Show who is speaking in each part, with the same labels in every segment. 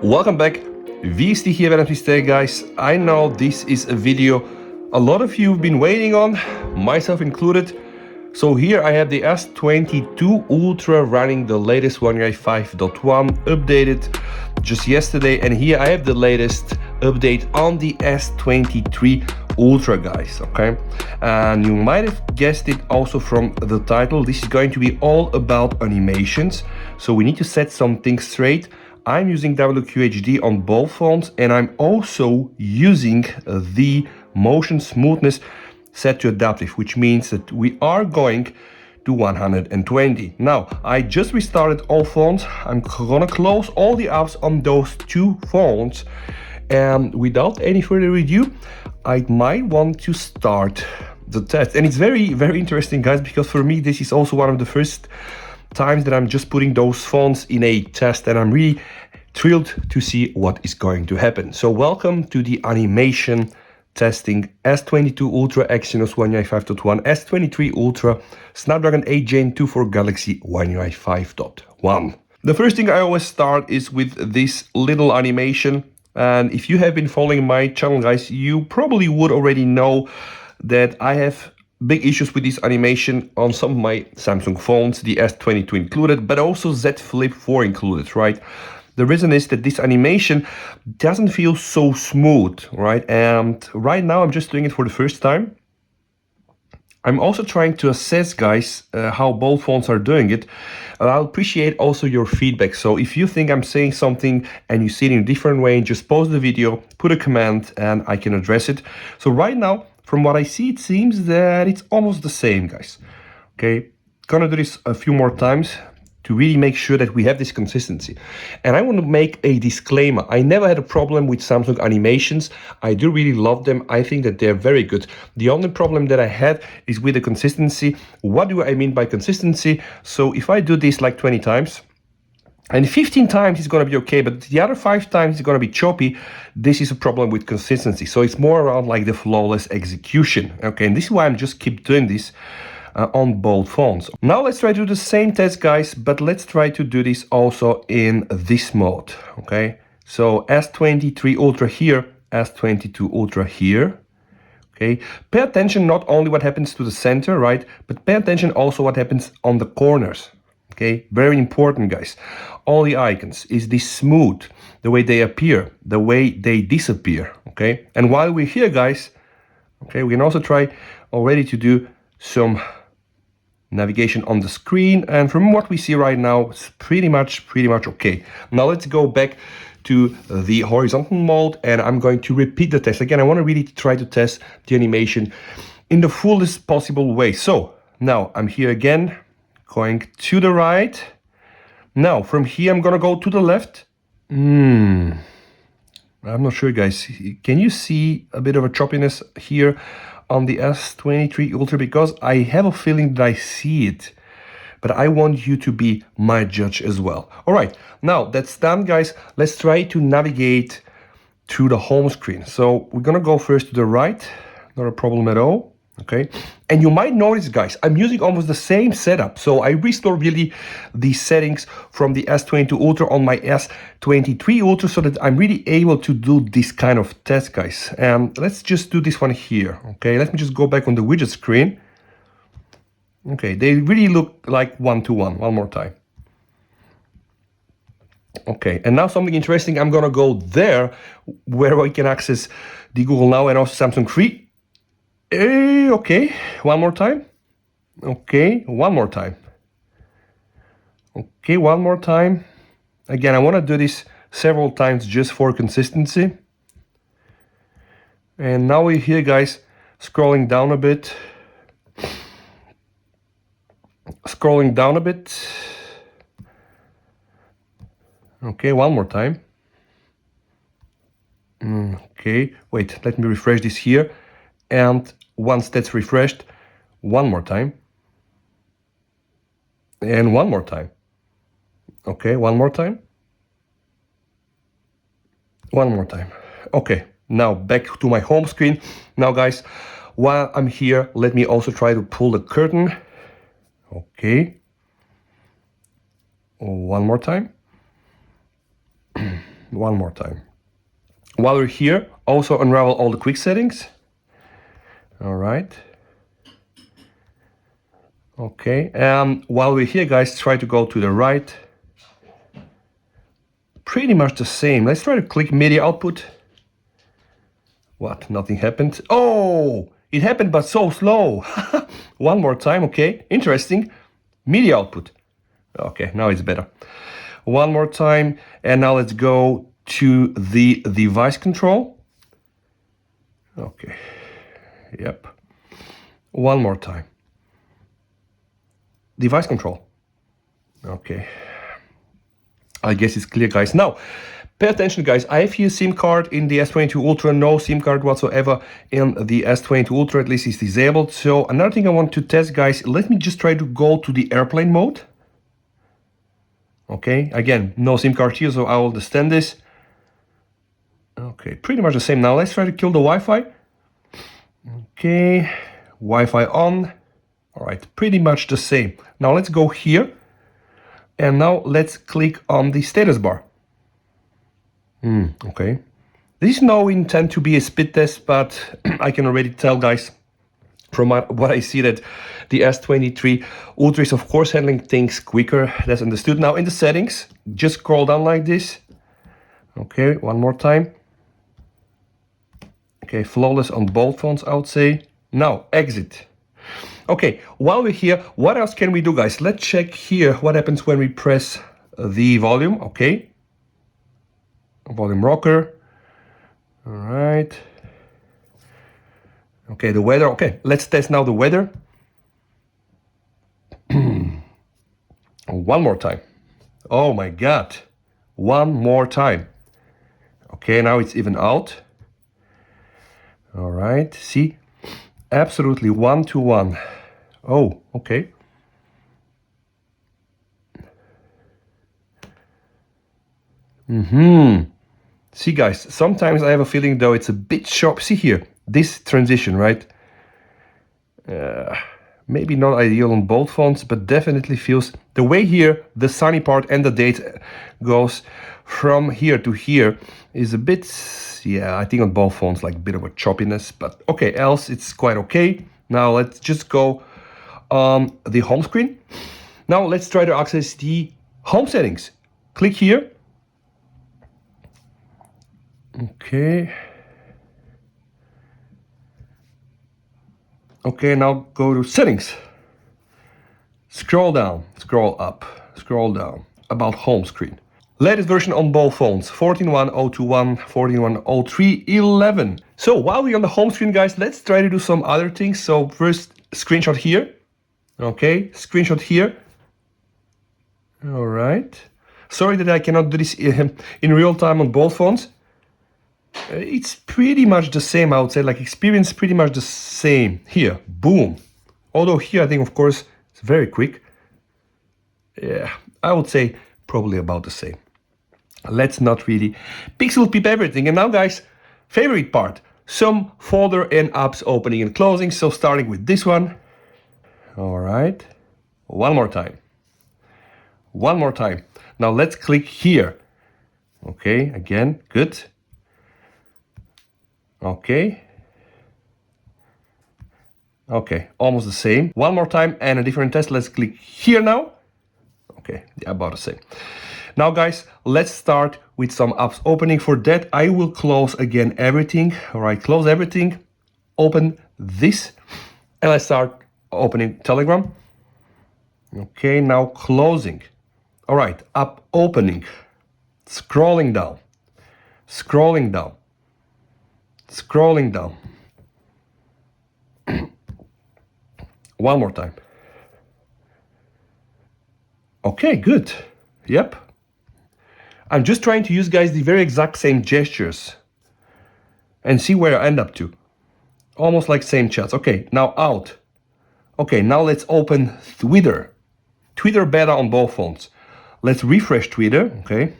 Speaker 1: Welcome back. Wie is die hier bij het guys? I know this is a video a lot of you have been waiting on, myself included. So here I have the S22 Ultra running the latest One UI 5.1 updated just yesterday, and here I have the latest update on the S23 Ultra, guys. Okay, and you might have guessed it also from the title. This is going to be all about animations, so we need to set some things straight. I'm using WQHD on both phones, and I'm also using the motion smoothness set to adaptive, which means that we are going to 120. Now, I just restarted all phones. I'm gonna close all the apps on those two phones, and without any further ado, I might want to start the test. And it's very, very interesting, guys, because for me, this is also one of the first times that I'm just putting those phones in a test, and I'm really thrilled to see what is going to happen. So welcome to the animation testing S22 Ultra Exynos One UI 5.1, S23 Ultra Snapdragon 8 Gen 2 for Galaxy One UI 5.1. The first thing I always start is with this little animation, and if you have been following my channel, guys, you probably would already know that I have big issues with this animation on some of my Samsung phones, the S22 included, but also Z Flip 4 included, right? The reason is that this animation doesn't feel so smooth, right? And right now I'm just doing it for the first time. I'm also trying to assess, guys, how both phones are doing it. I'll appreciate also your feedback. So if you think I'm saying something and you see it in a different way, just pause the video, put a comment, and I can address it. So right now, from what I see, it seems that it's almost the same, guys. Okay, gonna do this a few more times to really make sure that we have this consistency. And I want to make a disclaimer. I never had a problem with Samsung animations. I do really love them. I think that they're very good. The only problem that I had is with the consistency. What do I mean by consistency? So if I do this like 20 times, and 15 times is going to be okay, but the other 5 times is going to be choppy, this is a problem with consistency. So it's more around like the flawless execution. Okay, and this is why I'm just keep doing this on both phones. Now let's try to do the same test, guys, but let's try to do this also in this mode. Okay, so S23 Ultra here, S22 Ultra here. Okay, pay attention not only what happens to the center, right, but pay attention also what happens on the corners. Okay, very important, guys. All the icons, is this smooth, the way they appear, the way they disappear. Okay, and while we're here, guys, okay, we can also try already to do some navigation on the screen, and from what we see right now, it's pretty much okay. Now let's go back to the horizontal mode, and I'm going to repeat the test again. I want to really try to test the animation in the fullest possible way. So now I'm here again, going to the right. Now from here I'm gonna go to the left. I'm not sure, guys, can you see a bit of a choppiness here on the S23 Ultra? Because I have a feeling that I see it, but I want you to be my judge as well. All right, now that's done, guys. Let's try to navigate to the home screen. So we're gonna go first to the right, not a problem at all. Okay, and you might notice, guys, I'm using almost the same setup. So I restore really the settings from the S22 Ultra on my S23 Ultra so that I'm really able to do this kind of test, guys. And let's just do this one here. Okay, let me just go back on the widget screen. Okay, they really look like one-to-one. One more time. Okay, and now something interesting. I'm gonna go there where I can access the Google Now and also Samsung Free. Okay, one more time. Okay, one more time. Okay, one more time. Again, I want to do this several times just for consistency. And now we're here, guys, scrolling down a bit. Scrolling down a bit. Okay, one more time. Okay, wait, let me refresh this here. And once that's refreshed, one more time. And one more time. Okay, one more time. One more time. Okay, now back to my home screen. Now, guys, while I'm here, let me also try to pull the curtain. Okay. One more time. One more time. While we're here, also unravel all the quick settings. All right. Okay, while we're here, guys, try to go to the right. Pretty much the same. Let's try to click media output. What? Nothing happened. Oh, it happened, but so slow. One more time. Okay, interesting. Media output. Okay, now it's better. One more time, and now let's go to the device control. Okay, yep. One more time. Device control. Okay. I guess it's clear, guys. Now, pay attention, guys. I have here SIM card in the S22 Ultra, no SIM card whatsoever in the S22 Ultra, at least it's disabled. So another thing I want to test, guys, let me just try to go to the airplane mode. Okay, again, no SIM card here, so I will understand this. Okay, pretty much the same. Now let's try to kill the Wi-Fi. Okay, Wi-Fi on. All right, pretty much the same. Now let's go here. And now let's click on the status bar. Okay. This is no intent to be a speed test, but I can already tell, guys, from what I see, that the S23 Ultra is of course handling things quicker. That's understood. Now in the settings, just scroll down like this. Okay, one more time. Okay, flawless on both phones, I would say. Now exit. Okay, while we're here, what else can we do, guys? Let's check here what happens when we press the volume. Okay, volume rocker. All right. Okay, the weather. Okay, let's test now the weather. One more time. Oh my God. One more time. Okay, now it's even out. All right, see? Absolutely 1-to-1. Oh, okay. See, guys, sometimes I have a feeling, though, it's a bit sharp. See here, this transition, right? Maybe not ideal on both phones, but definitely feels the way here the sunny part and the date goes from here to here is a bit, yeah, I think on both phones like a bit of a choppiness, but okay, else it's quite okay. Now let's just go on the home screen. Now let's try to access the home settings. Click here. Okay. Okay, now go to settings. Scroll down, scroll up, scroll down. About home screen. Latest version on both phones, 14.1.021, 14.1.03.11. So while we're on the home screen, guys, let's try to do some other things. So first, screenshot here. Okay, screenshot here. All right. Sorry that I cannot do this in real time on both phones. It's pretty much the same, I would say, like experience pretty much the same. Here, boom. Although here, I think, of course, it's very quick. Yeah, I would say probably about the same. Let's not really pixel peep everything. And now, guys, favorite part, some folder and apps opening and closing. So starting with this one. All right, one more time. One more time. Now let's click here. Okay, again, good. Okay. Okay, almost the same. One more time and a different test. Let's click here now. Okay, yeah, about the same. Now, guys, let's start with some apps opening. For that, I will close again everything. All right, close everything. Open this. And let's start opening Telegram. Okay, now closing. All right, app opening. Scrolling down. Scrolling down. Scrolling down. One more time. Okay, good. Yep. I'm just trying to use, guys, the very exact same gestures and see where I end up to. Almost like same chats. Okay, now out. Okay, now let's open Twitter. Twitter beta on both phones. Let's refresh Twitter. Okay.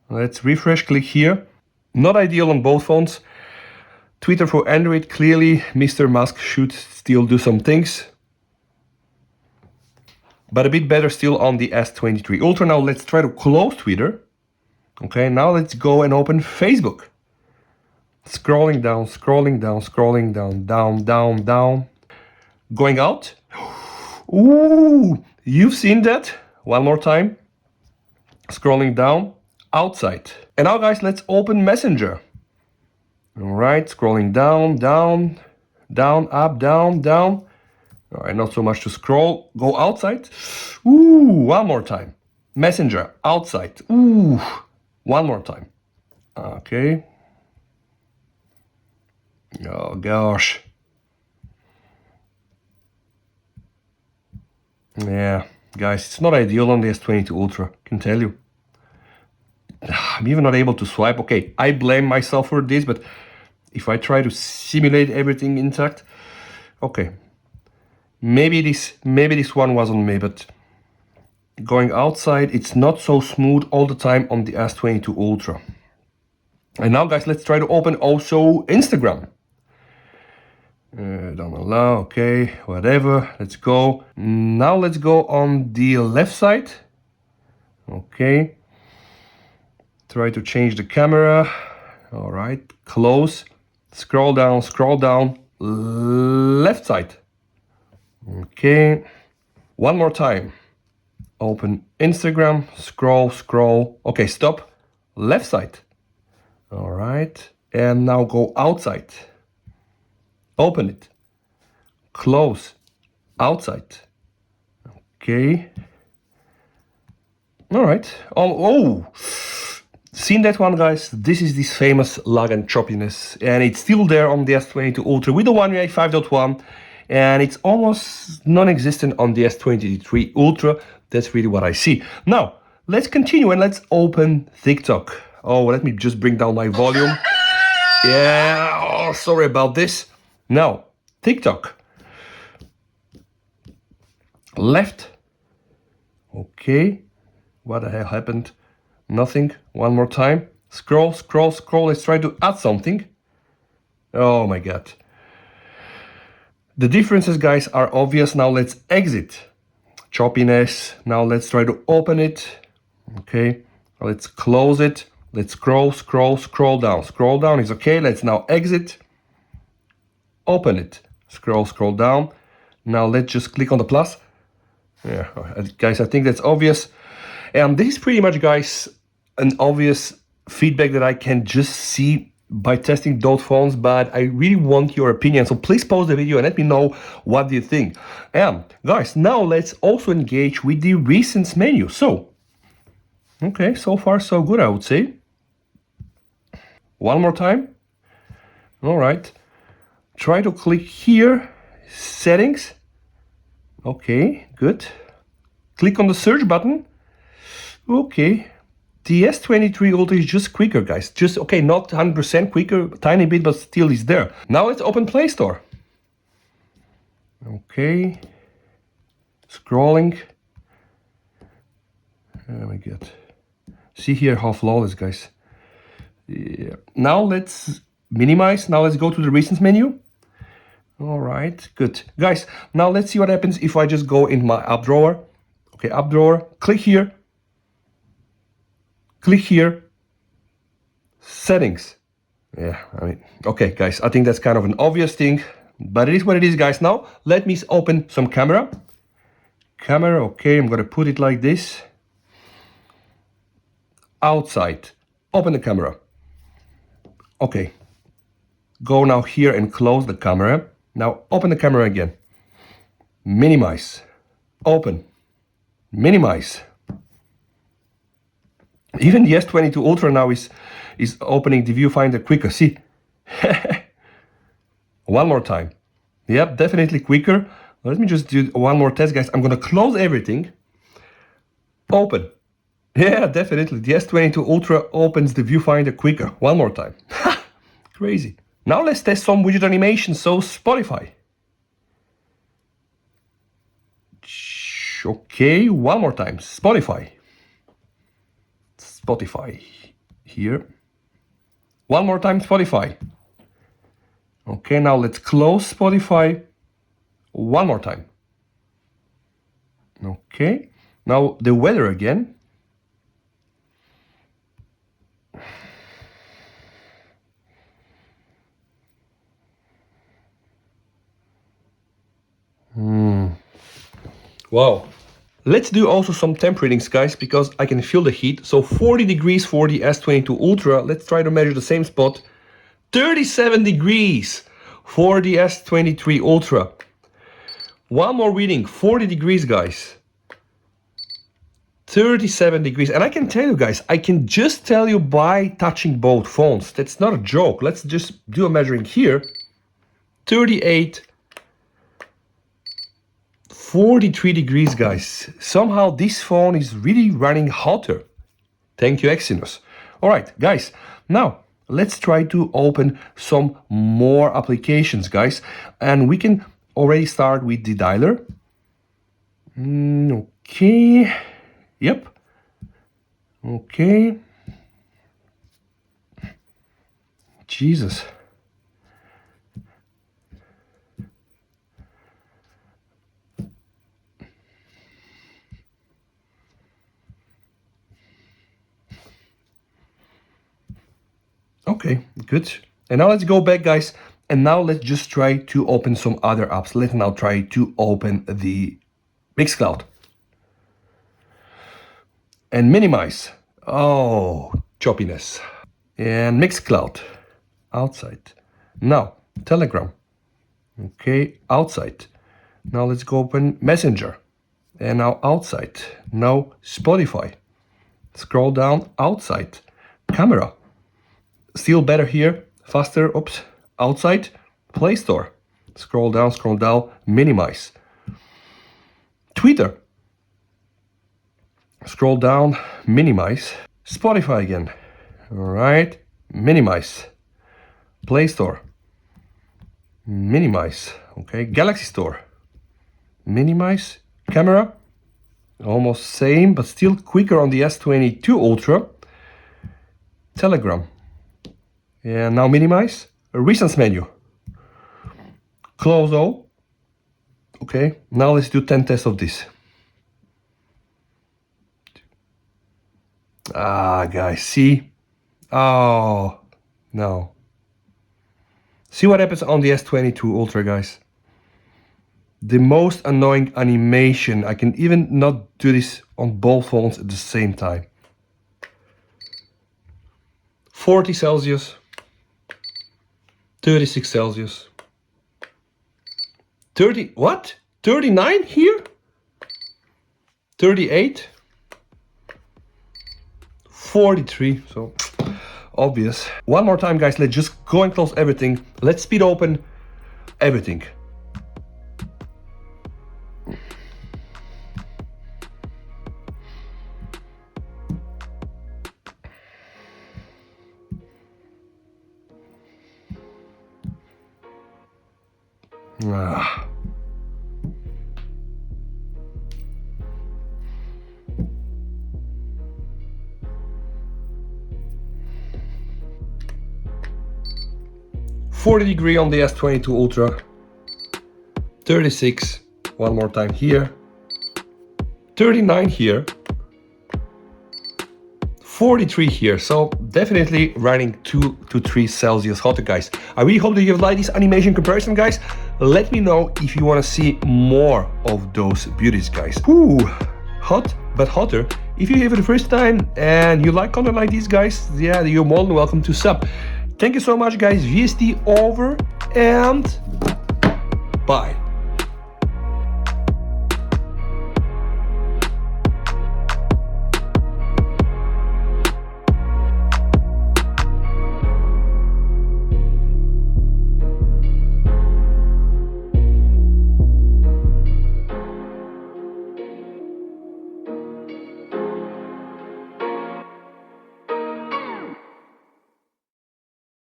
Speaker 1: Let's refresh, click here. Not ideal on both phones. Twitter for Android, clearly Mr. Musk should still do some things. But a bit better still on the S23 Ultra. Now let's try to close Twitter. Okay, now let's go and open Facebook. Scrolling down, scrolling down, scrolling down, down, down, down. Going out. Ooh, you've seen that. One more time. Scrolling down, outside. And now guys, let's open Messenger. All right, scrolling down, down, down, up, down, down. All right, not so much to scroll. Go outside. Ooh, one more time. Messenger, outside. Ooh, one more time. Okay. Oh gosh. Yeah, guys, it's not ideal on the S22 Ultra, can tell you. I'm even not able to swipe. Okay, I blame myself for this, but if I try to simulate everything intact, okay. Maybe this one was on me, but going outside, it's not so smooth all the time on the S22 Ultra. And now, guys, let's try to open also Instagram. Don't allow, okay, whatever, let's go. Now let's go on the left side. Okay. Try to change the camera. All right, close. Scroll down, left side. Okay, one more time. Open Instagram, scroll. Okay, stop. Left side. All right, and now go outside. Open it. Close. Outside. Okay. All right. Oh. Seen that one, guys? This is this famous lag and choppiness, and it's still there on the S22 Ultra with the One UI 5.1, and it's almost non-existent on the S23 Ultra. That's really what I see. Now, let's continue and let's open TikTok. Oh, let me just bring down my volume. Yeah, oh, sorry about this. Now, TikTok. Left. Okay. What the hell happened? Nothing. One more time. Scroll. Let's try to add something. Oh my god. The differences, guys, are obvious. Now let's exit. Choppiness. Now let's try to open it. Okay. Let's close it. Let's scroll down. Scroll down is okay. Let's now exit. Open it. Scroll down. Now let's just click on the plus. Yeah, guys, I think that's obvious. And this is pretty much, guys, an obvious feedback that I can just see by testing those phones, but I really want your opinion. So please pause the video and let me know what do you think. And guys, now let's also engage with the recents menu. So, okay, so far so good, I would say. One more time. All right. Try to click here, settings. Okay, good. Click on the search button. Okay. The S23 Ultra is just quicker, guys. Just, okay, not 100% quicker, tiny bit, but still is there. Now let's open Play Store. Okay. Scrolling. Oh my god. See here how flawless, guys. Yeah. Now let's minimize. Now let's go to the recent menu. All right, good. Guys, now let's see what happens if I just go in my app drawer. Okay, app drawer, click here. Click here. Settings. Yeah, I mean, okay, guys, I think that's kind of an obvious thing, but it is what it is, guys. Now, let me open some camera. Camera, okay, I'm gonna put it like this. Outside. Open the camera. Okay. Go now here and close the camera. Now open the camera again. Minimize. Open. Minimize. Even the S22 Ultra now is opening the viewfinder quicker. See? One more time. Yep, definitely quicker. Let me just do one more test, guys. I'm gonna close everything. Open. Yeah, definitely. The S22 Ultra opens the viewfinder quicker. One more time. Crazy. Now let's test some widget animation. So Spotify. Okay, one more time. Spotify. Here. One more time, Spotify. Okay, now let's close Spotify. One more time. Okay, now the weather again. Wow. Let's do also some temp readings, guys, because I can feel the heat. So 40 degrees for the S22 Ultra. Let's try to measure the same spot. 37 degrees for the S23 Ultra. One more reading, 40 degrees, guys. 37 degrees. And I can tell you, guys, I can just tell you by touching both phones. That's not a joke. Let's just do a measuring here. 38, 43 degrees, guys. Somehow this phone is really running hotter. Thank you, Exynos. All right, guys. Now, let's try to open some more applications, guys. And we can already start with the dialer. Okay. Yep. Okay. Jesus. Okay, good. And now let's go back, guys. And now let's just try to open some other apps. Let's now try to open the Mixcloud. And minimize. Oh, choppiness. And Mixcloud. Outside. Now, Telegram. Okay, outside. Now let's go open Messenger. And now outside. Now Spotify. Scroll down, outside. Camera. Still better here. Faster, oops. Outside. Play Store. Scroll down, minimize. Twitter. Scroll down, minimize. Spotify again. All right, minimize. Play Store. Minimize. Okay, Galaxy Store. Minimize. Camera. Almost same, but still quicker on the S22 Ultra. Telegram. And now minimize. Recents menu. Close all. Okay, now let's do 10 tests of this. Ah, guys, see? Oh, no. See what happens on the S22 Ultra, guys. The most annoying animation. I can even not do this on both phones at the same time. 40 Celsius. 36 Celsius. 30, what? 39 here? 38. 43, so obvious. One more time, guys, let's just go and close everything. Let's speed open everything. Ah. $40 on the S22 Ultra. 36, one more time here. 39 here. 43 here, so definitely running 2 to 3 Celsius hotter, guys. I really hope that you have liked this animation comparison, guys. Let me know if you want to see more of those beauties, guys. Ooh, hot but hotter. If you're here for the first time and you like content like this, guys, yeah, you're more than welcome to sub. Thank you so much, guys. VST over and bye.